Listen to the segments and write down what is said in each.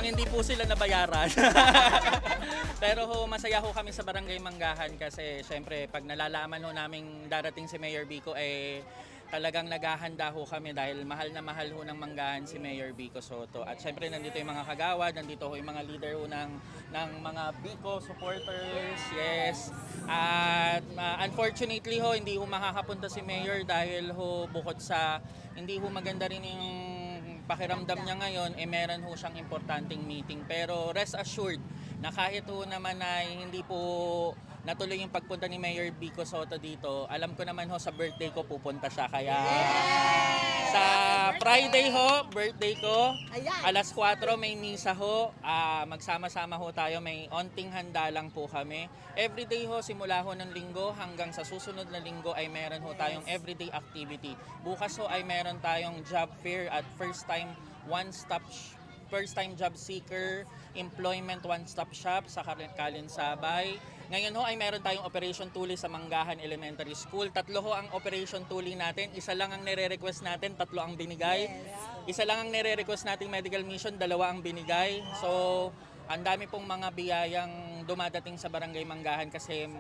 mukhang hindi po sila nabayaran. Pero ho, masaya ho kami sa Barangay Manggahan kasi syempre pag nalalaman ho namin darating si Mayor Vico talagang naghahanda ho kami dahil mahal na mahal ho ng Manggahan si Mayor Vico Soto. At syempre nandito yung mga kagawad, nandito ho yung mga leader ho ng mga Vico supporters, yes. At unfortunately ho, hindi ho makakapunta si Mayor dahil ho bukod sa hindi ho maganda rin yung pakiramdam niya ngayon, meron ho siyang importanteng meeting. Pero rest assured na kahit ho naman ay hindi po natuloy yung pagpunta ni Mayor Vico Soto dito, alam ko naman ho sa birthday ko pupunta siya. Kaya sa Friday ho, birthday ko, alas 4 may misa ho, magsama-sama ho tayo, may onting handa lang po kami. Everyday ho, simula ho ng linggo hanggang sa susunod na linggo ay meron ho tayong everyday activity. Bukas ho ay meron tayong job fair at first time job seeker, employment one-stop shop sa Kalinsabay. Ngayon ho ay meron tayong Operation Tuli sa Manggahan Elementary School. 3 ho ang Operation Tuli natin. Isa lang ang nire-request natin, 3 ang binigay. Isa lang ang nire-request nating medical mission, 2 ang binigay. So, ang dami pong mga biyayang dumadating sa Barangay Manggahan kasi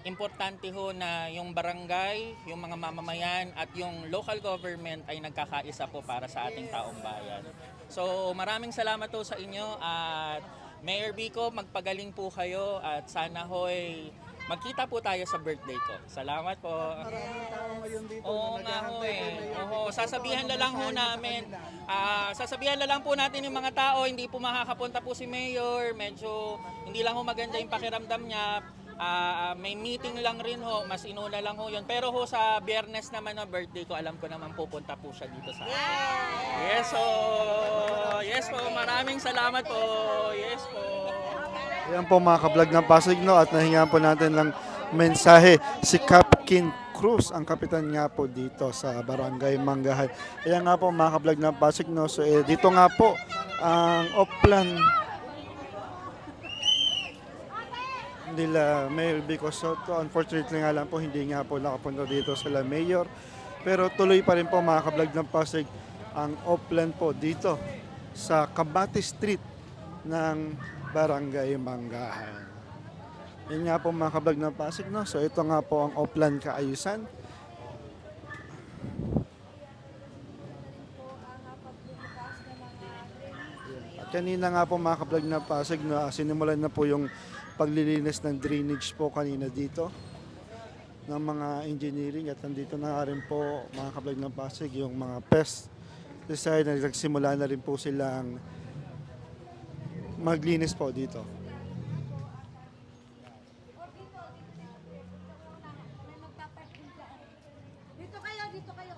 importante ho na yung barangay, yung mga mamamayan at yung local government ay nagkakaisa po para sa ating taong bayan. So maraming salamat po sa inyo at Mayor Vico, magpagaling po kayo at sana ho'y magkita po tayo sa birthday ko. Salamat po. Maraming tao ngayon dito Oo na nga ho naghahantay kay eh. Mayor Oo, Vico. sasabihan na lang ho namin. Sasabihan na lang po natin yung mga tao, hindi po makakapunta po si Mayor. Medyo hindi lang ho maganda yung pakiramdam niya. May meeting lang rin ho, mas inuna lang ho yun. Pero ho sa Biyernes naman na birthday ko, alam ko naman pupunta po siya dito sa akin. Yes po, maraming salamat po. Yes po. Ayan po mga kablog ng Pasig, no, at nahingaan po natin ng mensahe si Captain Cruz, ang kapitan nga po dito sa Barangay Manggahan. Ayan nga po mga kablog ng Pasig, no, so dito nga po ang Oplan nila Mayor Vico Soto. Unfortunately nga lang po, hindi nga po nakapunta dito sila Mayor. Pero tuloy pa rin po mga kablog ng Pasig ang Oplan po dito sa Kabati Street ng Barangay Manggahan. Yan nga po mga kablog ng Pasig, no? So ito nga po ang Oplan Kaayusan. At kanina nga po mga kablog ng Pasig, no, sinimulan na po yung paglilinis ng drainage po kanina dito ng mga engineering at nandito na rin po mga kablog ng Pasig yung mga pest design na nagsimula na rin po silang maglinis po dito. Dito kayo.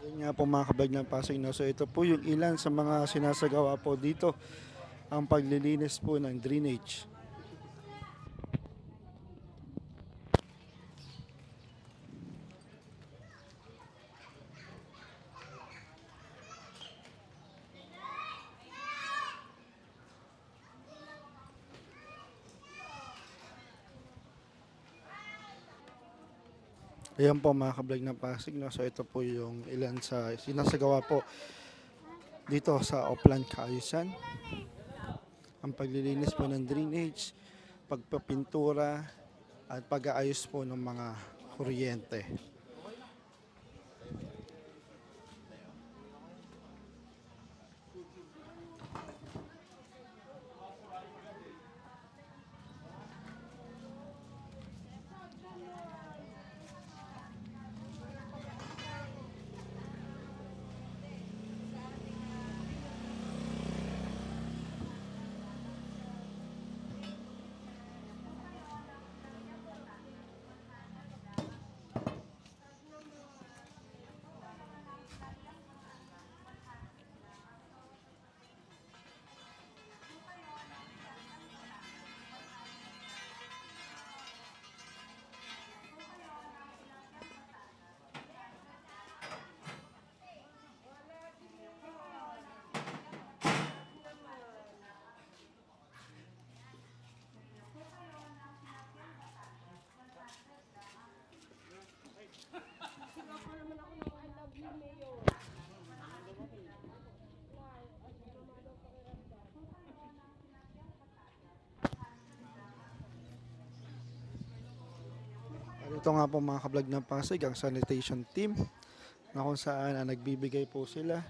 Yan nga po mga kabag ng Pasig, no? So ito po yung ilan sa mga sinasagawa po dito ang paglilinis po ng drainage. Ayan po mga kablog ng Pasig, no? So ito po yung ilan sa sinasagawa po dito sa Oplan Kaayusan. Ang paglilinis po ng drainage, pagpapintura at pag-aayos po ng mga kuryente. Ito nga po mga kablog ng Pasig, ang sanitation team na kung saan nagbibigay po sila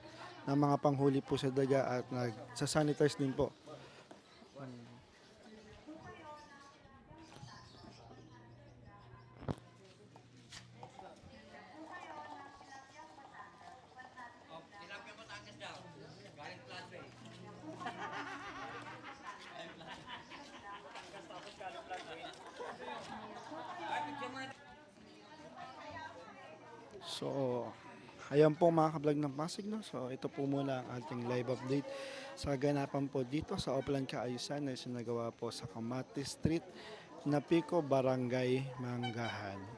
ng mga panghuli po sa daga at nagsasanitize din po. So, ayan po mga kablog ng Pasig. No? So, ito po muna ang ating live update sa ganapan po dito sa Oplan Kaayusan na sinagawa po sa Camatis Street, Napico, Barangay Manggahan.